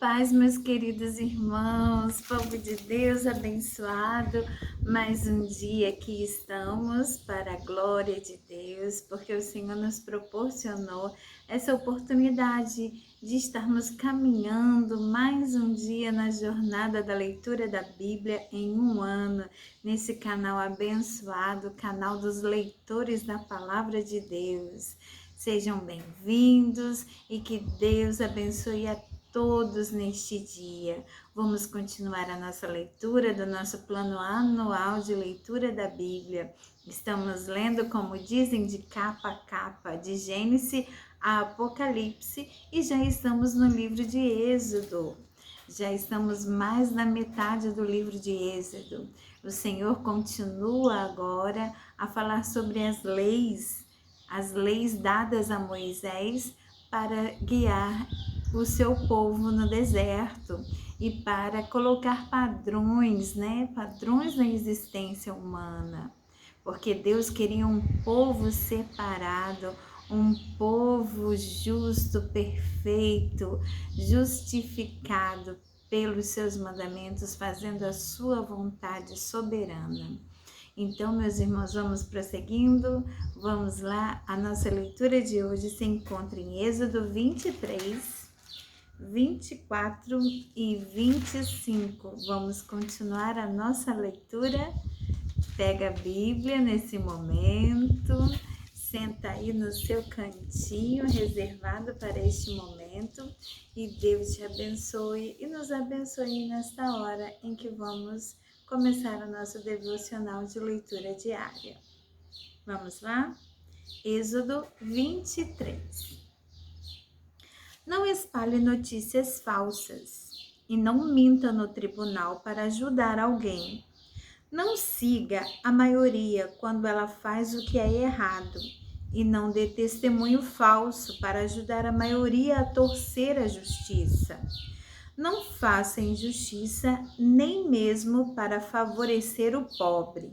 paz, meus queridos irmãos, povo de Deus abençoado. Mais um dia aqui estamos para a glória de Deus, porque o Senhor nos proporcionou essa oportunidade de estarmos caminhando mais um dia na jornada da leitura da Bíblia em um ano, nesse canal abençoado, canal dos leitores da Palavra de Deus. Sejam bem-vindos e que Deus abençoe a todos neste dia. Vamos continuar a nossa leitura do nosso plano anual de leitura da Bíblia. Estamos lendo, como dizem, de capa a capa, de Gênesis a Apocalipse, e já estamos no livro de Êxodo. Já estamos mais na metade do livro de Êxodo. O Senhor continua agora a falar sobre as leis dadas a Moisés para guiar o seu povo no deserto e para colocar padrões, padrões na existência humana, porque Deus queria um povo separado, um povo justo, perfeito, justificado pelos seus mandamentos, fazendo a sua vontade soberana. Então, meus irmãos, vamos prosseguindo. Vamos lá, a nossa leitura de hoje se encontra em Êxodo 23, 24 e 25. Vamos continuar a nossa leitura. Pega a Bíblia nesse momento, senta aí no seu cantinho reservado para este momento e Deus te abençoe e nos abençoe nesta hora em que vamos começar o nosso devocional de leitura diária. Vamos lá? Êxodo 23. Não espalhe notícias falsas e não minta no tribunal para ajudar alguém. Não siga a maioria quando ela faz o que é errado e não dê testemunho falso para ajudar a maioria a torcer a justiça. Não faça injustiça nem mesmo para favorecer o pobre.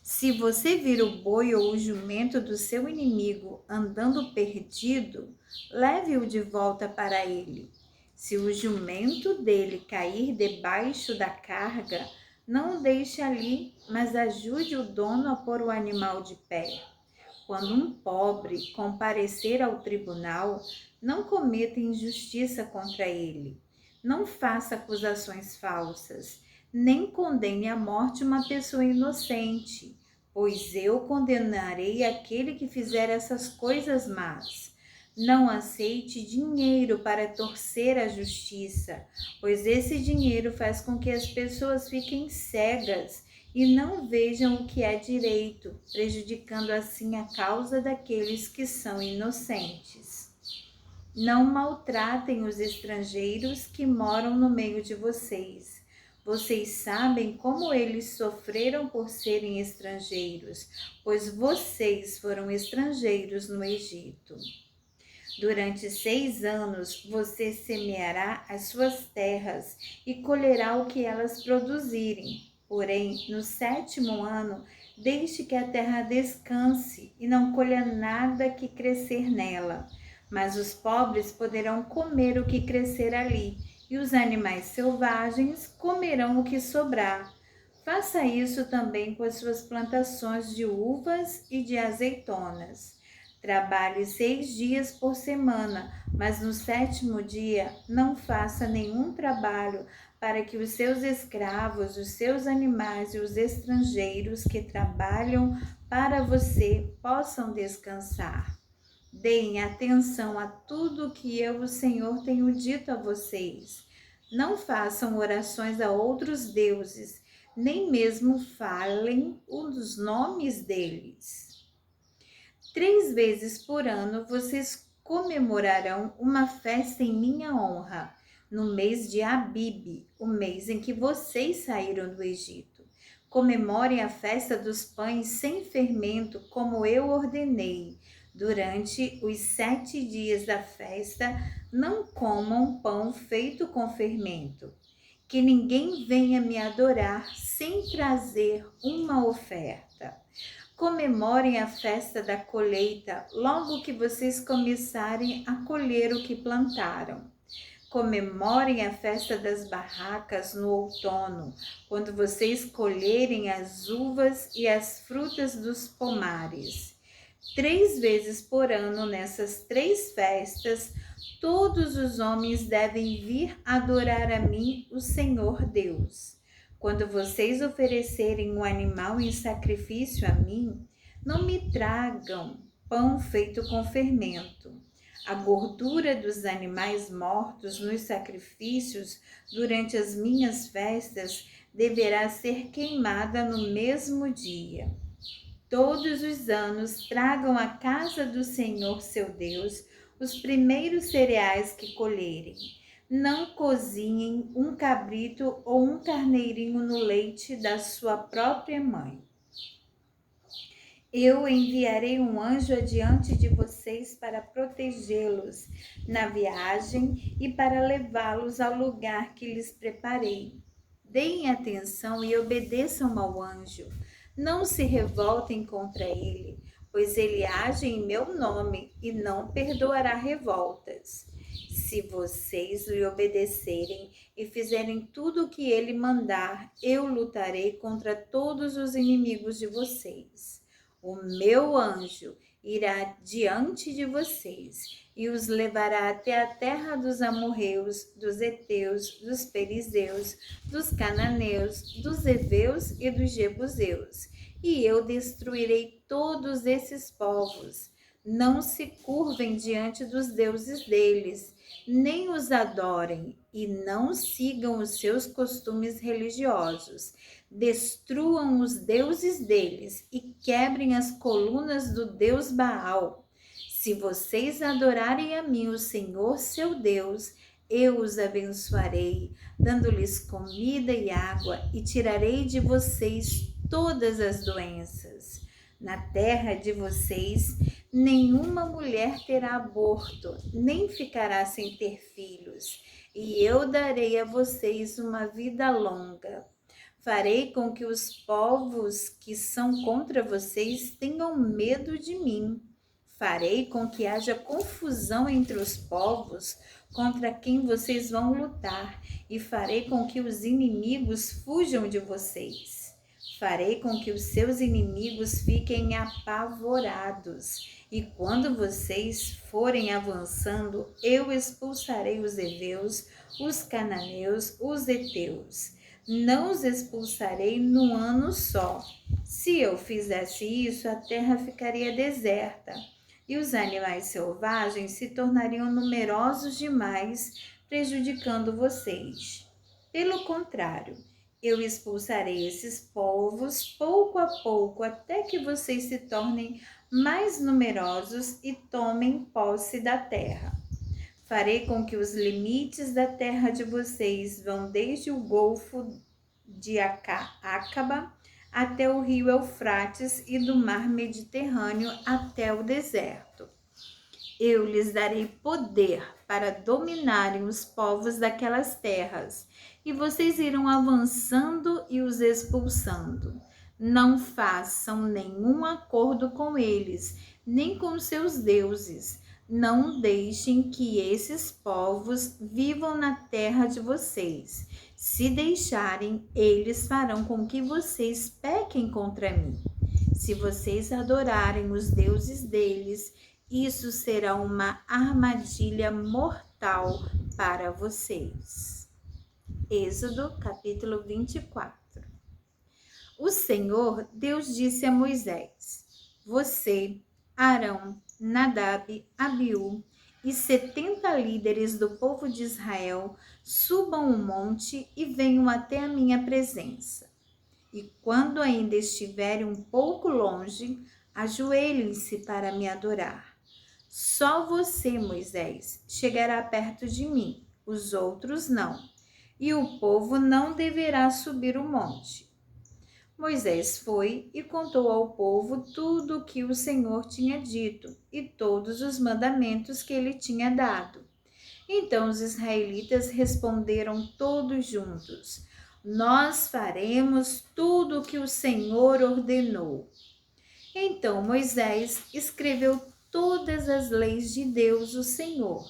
Se você vir o boi ou o jumento do seu inimigo andando perdido, leve-o de volta para ele. Se o jumento dele cair debaixo da carga, não o deixe ali, mas ajude o dono a pôr o animal de pé. Quando um pobre comparecer ao tribunal, não cometa injustiça contra ele. Não faça acusações falsas, nem condene à morte uma pessoa inocente, pois eu condenarei aquele que fizer essas coisas más. Não aceite dinheiro para torcer a justiça, pois esse dinheiro faz com que as pessoas fiquem cegas e não vejam o que é direito, prejudicando assim a causa daqueles que são inocentes. Não maltratem os estrangeiros que moram no meio de vocês. Vocês sabem como eles sofreram por serem estrangeiros, pois vocês foram estrangeiros no Egito. Durante 6 anos você semeará as suas terras e colherá o que elas produzirem. Porém, no 7º ano, deixe que a terra descanse e não colha nada que crescer nela. Mas os pobres poderão comer o que crescer ali, e os animais selvagens comerão o que sobrar. Faça isso também com as suas plantações de uvas e de azeitonas. Trabalhe 6 dias por semana, mas no 7º dia não faça nenhum trabalho, para que os seus escravos, os seus animais e os estrangeiros que trabalham para você possam descansar. Deem atenção a tudo que eu, o Senhor, tenho dito a vocês. Não façam orações a outros deuses, nem mesmo falem os nomes deles. 3 vezes por ano vocês comemorarão uma festa em minha honra, no mês de Abibe, o mês em que vocês saíram do Egito. Comemorem a festa dos pães sem fermento, como eu ordenei. Durante os 7 dias da festa, não comam pão feito com fermento. Que ninguém venha me adorar sem trazer uma oferta. Comemorem a festa da colheita logo que vocês começarem a colher o que plantaram. Comemorem a festa das barracas no outono, quando vocês colherem as uvas e as frutas dos pomares. 3 vezes por ano, nessas 3 festas, todos os homens devem vir adorar a mim, o Senhor Deus. Quando vocês oferecerem um animal em sacrifício a mim, não me tragam pão feito com fermento. A gordura dos animais mortos nos sacrifícios durante as minhas festas deverá ser queimada no mesmo dia. Todos os anos tragam à casa do Senhor seu Deus os primeiros cereais que colherem. Não cozinhem um cabrito ou um carneirinho no leite da sua própria mãe. Eu enviarei um anjo adiante de vocês para protegê-los na viagem e para levá-los ao lugar que lhes preparei. Deem atenção e obedeçam ao anjo. Não se revoltem contra ele, pois ele age em meu nome e não perdoará revoltas. Se vocês lhe obedecerem e fizerem tudo o que ele mandar, eu lutarei contra todos os inimigos de vocês. O meu anjo irá diante de vocês e os levará até a terra dos amorreus, dos heteus, dos perizeus, dos cananeus, dos heveus e dos jebuseus. E eu destruirei todos esses povos. Não se curvem diante dos deuses deles, nem os adorem, e não sigam os seus costumes religiosos. Destruam os deuses deles e quebrem as colunas do deus Baal. Se vocês adorarem a mim, o Senhor seu Deus, eu os abençoarei, dando-lhes comida e água, e tirarei de vocês todas as doenças. Na terra de vocês, nenhuma mulher terá aborto, nem ficará sem ter filhos, e eu darei a vocês uma vida longa. Farei com que os povos que são contra vocês tenham medo de mim. Farei com que haja confusão entre os povos contra quem vocês vão lutar, e farei com que os inimigos fujam de vocês. Farei com que os seus inimigos fiquem apavorados, e quando vocês forem avançando, eu expulsarei os heveus, os cananeus, os heteus. Não os expulsarei num ano só. Se eu fizesse isso, a terra ficaria deserta e os animais selvagens se tornariam numerosos demais, prejudicando vocês. Pelo contrário, eu expulsarei esses povos pouco a pouco, até que vocês se tornem mais numerosos e tomem posse da terra. Farei com que os limites da terra de vocês vão desde o Golfo de Acaba até o rio Eufrates e do mar Mediterrâneo até o deserto. Eu lhes darei poder para dominarem os povos daquelas terras, e vocês irão avançando e os expulsando. Não façam nenhum acordo com eles, nem com seus deuses. Não deixem que esses povos vivam na terra de vocês. Se deixarem, eles farão com que vocês pequem contra mim. Se vocês adorarem os deuses deles, isso será uma armadilha mortal para vocês. Êxodo, capítulo 24. O Senhor, Deus, disse a Moisés: Você, Arão, Nadab, Abiú e 70 líderes do povo de Israel subam o monte e venham até a minha presença. E quando ainda estiverem um pouco longe, ajoelhem-se para me adorar. Só você, Moisés, chegará perto de mim, os outros não, e o povo não deverá subir o monte. Moisés foi e contou ao povo tudo o que o Senhor tinha dito e todos os mandamentos que ele tinha dado. Então os israelitas responderam todos juntos: Nós faremos tudo o que o Senhor ordenou. Então Moisés escreveu todas as leis de Deus, o Senhor.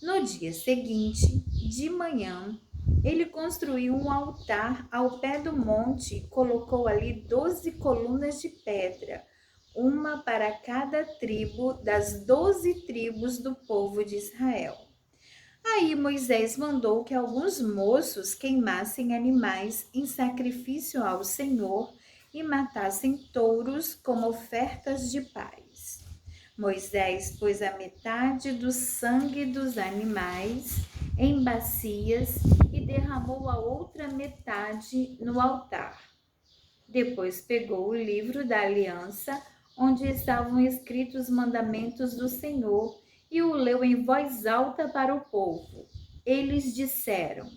No dia seguinte, de manhã, ele construiu um altar ao pé do monte e colocou ali 12 colunas de pedra, uma para cada tribo das 12 tribos do povo de Israel. Aí Moisés mandou que alguns moços queimassem animais em sacrifício ao Senhor e matassem touros como ofertas de paz. Moisés pôs a metade do sangue dos animais em bacias e derramou a outra metade no altar. Depois pegou o livro da aliança, onde estavam escritos os mandamentos do Senhor, e o leu em voz alta para o povo. Eles disseram: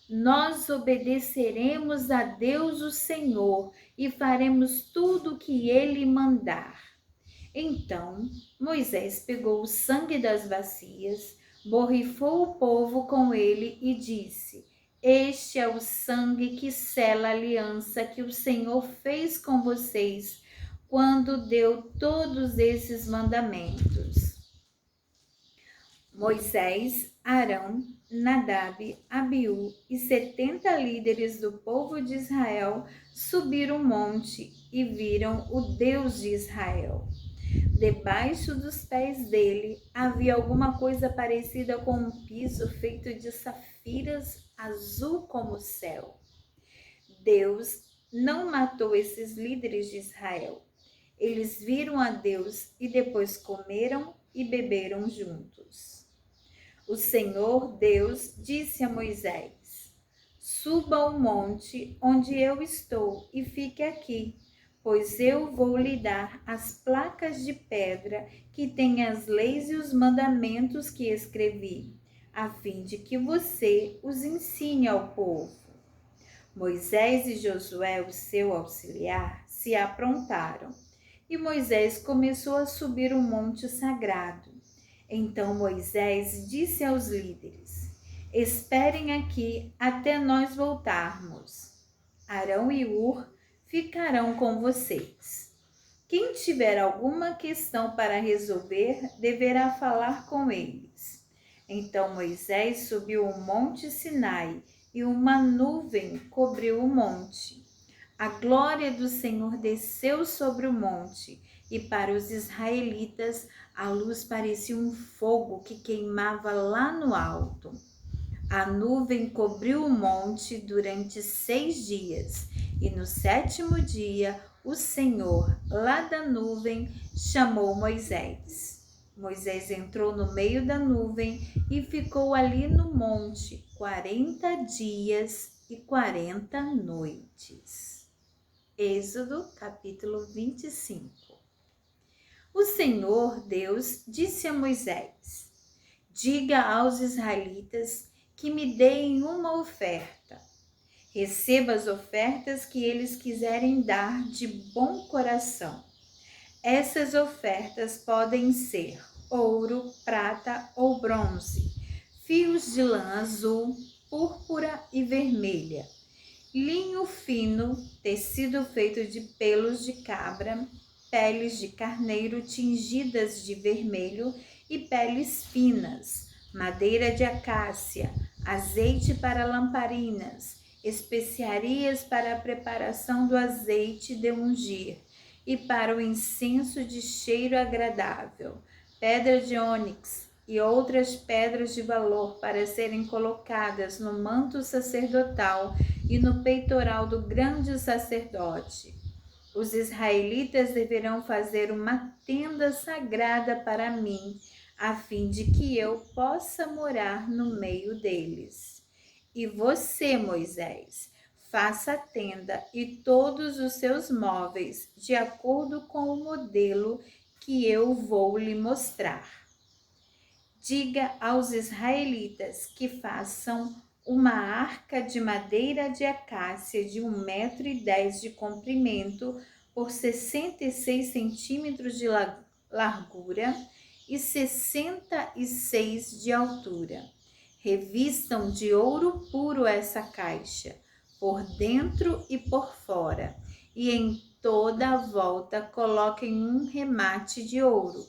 Nós obedeceremos a Deus o Senhor e faremos tudo o que ele mandar. Então Moisés pegou o sangue das bacias, borrifou o povo com ele e disse: Este é o sangue que sela a aliança que o Senhor fez com vocês quando deu todos esses mandamentos. Moisés, Arão, Nadab, Abiú e 70 líderes do povo de Israel subiram o monte e viram o Deus de Israel. Debaixo dos pés dele havia alguma coisa parecida com um piso feito de safiras azul como o céu. Deus não matou esses líderes de Israel. Eles viram a Deus e depois comeram e beberam juntos. O Senhor Deus disse a Moisés: Suba ao monte onde eu estou e fique aqui, pois eu vou lhe dar as placas de pedra que têm as leis e os mandamentos que escrevi, a fim de que você os ensine ao povo. Moisés e Josué, o seu auxiliar, se aprontaram, e Moisés começou a subir o monte sagrado. Então Moisés disse aos líderes: Esperem aqui até nós voltarmos. Arão e Hur ficarão com vocês. Quem tiver alguma questão para resolver, deverá falar com eles. Então Moisés subiu o monte Sinai e uma nuvem cobriu o monte. A glória do Senhor desceu sobre o monte e para os israelitas a luz parecia um fogo que queimava lá no alto. A nuvem cobriu o monte durante 6 dias, e no 7º dia o Senhor, lá da nuvem, chamou Moisés. Moisés entrou no meio da nuvem e ficou ali no monte 40 dias e 40 noites. Êxodo, capítulo 25. O Senhor Deus disse a Moisés: Diga aos israelitas que me deem uma oferta. Receba as ofertas que eles quiserem dar de bom coração. Essas ofertas podem ser ouro, prata ou bronze, fios de lã azul, púrpura e vermelha, linho fino, tecido feito de pelos de cabra, peles de carneiro tingidas de vermelho e peles finas, madeira de acácia, azeite para lamparinas, especiarias para a preparação do azeite de ungir e para o incenso de cheiro agradável, pedra de ônix e outras pedras de valor para serem colocadas no manto sacerdotal e no peitoral do grande sacerdote. Os israelitas deverão fazer uma tenda sagrada para mim, a fim de que eu possa morar no meio deles. E você, Moisés, faça a tenda e todos os seus móveis de acordo com o modelo que eu vou lhe mostrar. Diga aos israelitas que façam uma arca de madeira de acácia de 1,10 m de comprimento por 66 centímetros de largura e 66 de altura. Revistam de ouro puro essa caixa, por dentro e por fora, e em toda a volta coloquem um remate de ouro.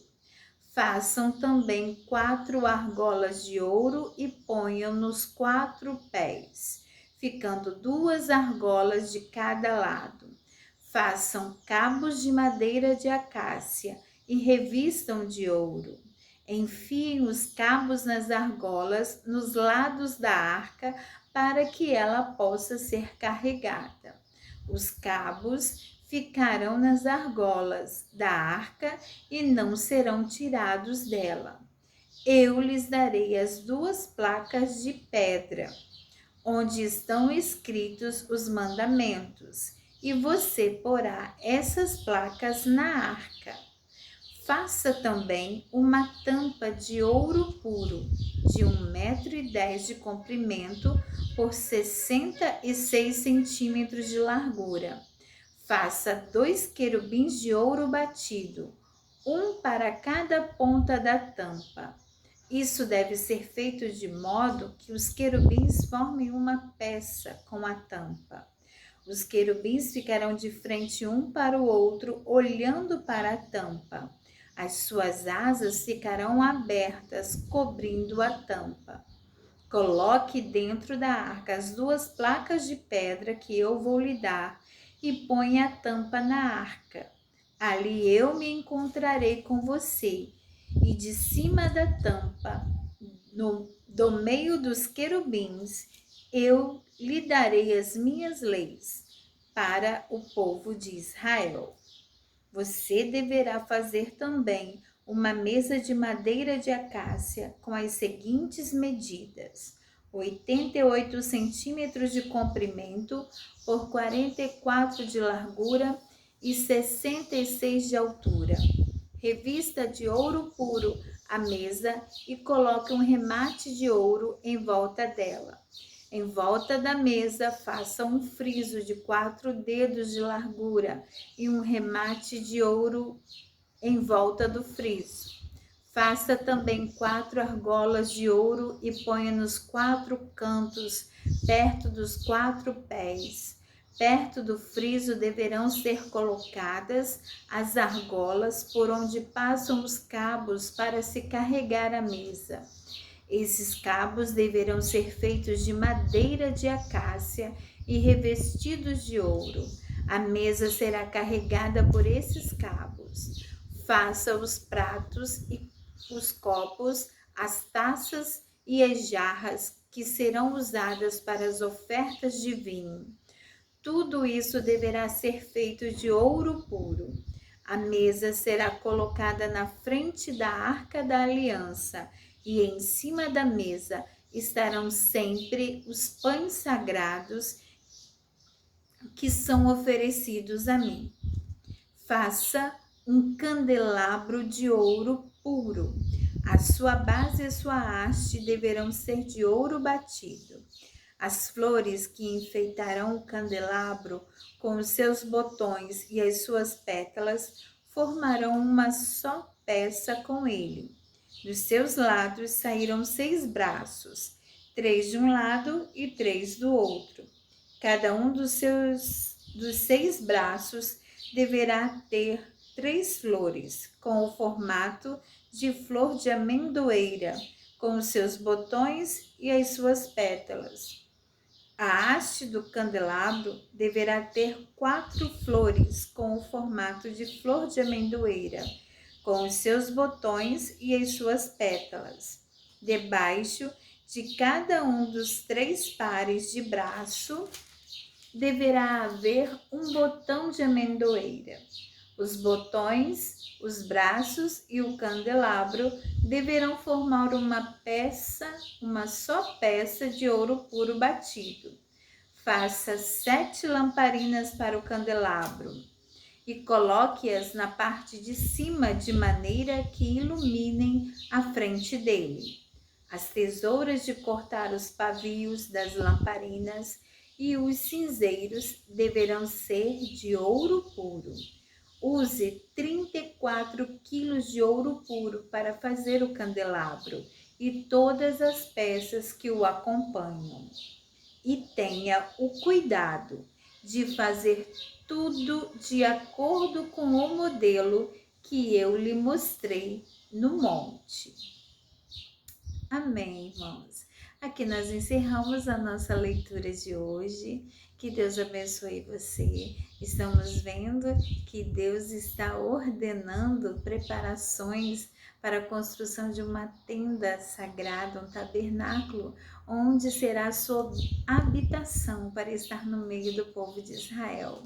Façam também 4 argolas de ouro e ponham nos 4 pés, ficando 2 argolas de cada lado. Façam cabos de madeira de acácia e revistam de ouro. Enfiem os cabos nas argolas nos lados da arca para que ela possa ser carregada. Os cabos ficarão nas argolas da arca e não serão tirados dela. Eu lhes darei as 2 placas de pedra, onde estão escritos os mandamentos, e você porá essas placas na arca. Faça também uma tampa de ouro puro, de 1,10 m de comprimento por 66 centímetros de largura. Faça 2 querubins de ouro batido, um para cada ponta da tampa. Isso deve ser feito de modo que os querubins formem uma peça com a tampa. Os querubins ficarão de frente um para o outro, olhando para a tampa. As suas asas ficarão abertas, cobrindo a tampa. Coloque dentro da arca as 2 placas de pedra que eu vou lhe dar e ponha a tampa na arca. Ali eu me encontrarei com você, e de cima da tampa, do meio dos querubins, eu lhe darei as minhas leis para o povo de Israel. Você deverá fazer também uma mesa de madeira de acácia com as seguintes medidas: 88 centímetros de comprimento por 44 de largura e 66 de altura. Revista de ouro puro a mesa e coloque um remate de ouro em volta dela. Em volta da mesa, faça um friso de 4 dedos de largura e um remate de ouro em volta do friso. Faça também 4 argolas de ouro e ponha nos 4 cantos, perto dos 4 pés. Perto do friso deverão ser colocadas as argolas por onde passam os cabos para se carregar a mesa. Esses cabos deverão ser feitos de madeira de acácia e revestidos de ouro. A mesa será carregada por esses cabos. Faça os pratos e os copos, as taças e as jarras que serão usadas para as ofertas de vinho. Tudo isso deverá ser feito de ouro puro. A mesa será colocada na frente da Arca da Aliança e em cima da mesa estarão sempre os pães sagrados que são oferecidos a mim. Faça um candelabro de ouro puro. A sua base e a sua haste deverão ser de ouro batido. As flores que enfeitarão o candelabro com os seus botões e as suas pétalas formarão uma só peça com ele. Dos seus lados saíram 6 braços, 3 de um lado e 3 do outro. Cada um dos 6 braços deverá ter 3 flores, com o formato de flor de amendoeira, com os seus botões e as suas pétalas. A haste do candelabro deverá ter 4 flores, com o formato de flor de amendoeira, com os seus botões e as suas pétalas. Debaixo de cada um dos 3 pares de braço deverá haver um botão de amendoeira. Os botões, os braços e o candelabro deverão formar uma só peça de ouro puro batido. Faça 7 lamparinas para o candelabro e coloque-as na parte de cima de maneira que iluminem a frente dele. As tesouras de cortar os pavios das lamparinas e os cinzeiros deverão ser de ouro puro. Use 34 quilos de ouro puro para fazer o candelabro e todas as peças que o acompanham. E tenha o cuidado de fazer tudo de acordo com o modelo que eu lhe mostrei no monte. Amém, irmãos. Aqui nós encerramos a nossa leitura de hoje. Que Deus abençoe você. Estamos vendo que Deus está ordenando preparações para a construção de uma tenda sagrada, um tabernáculo, onde será a sua habitação para estar no meio do povo de Israel.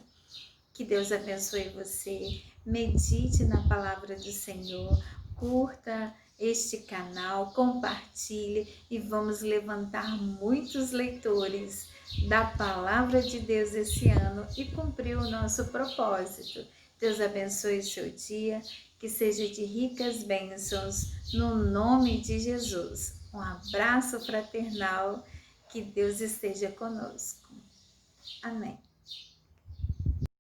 Que Deus abençoe você. Medite na palavra do Senhor. Curta este canal, compartilhe e vamos levantar muitos leitores da palavra de Deus esse ano e cumprir o nosso propósito. Deus abençoe o seu dia, que seja de ricas bênçãos, no nome de Jesus. Um abraço fraternal, que Deus esteja conosco. Amém.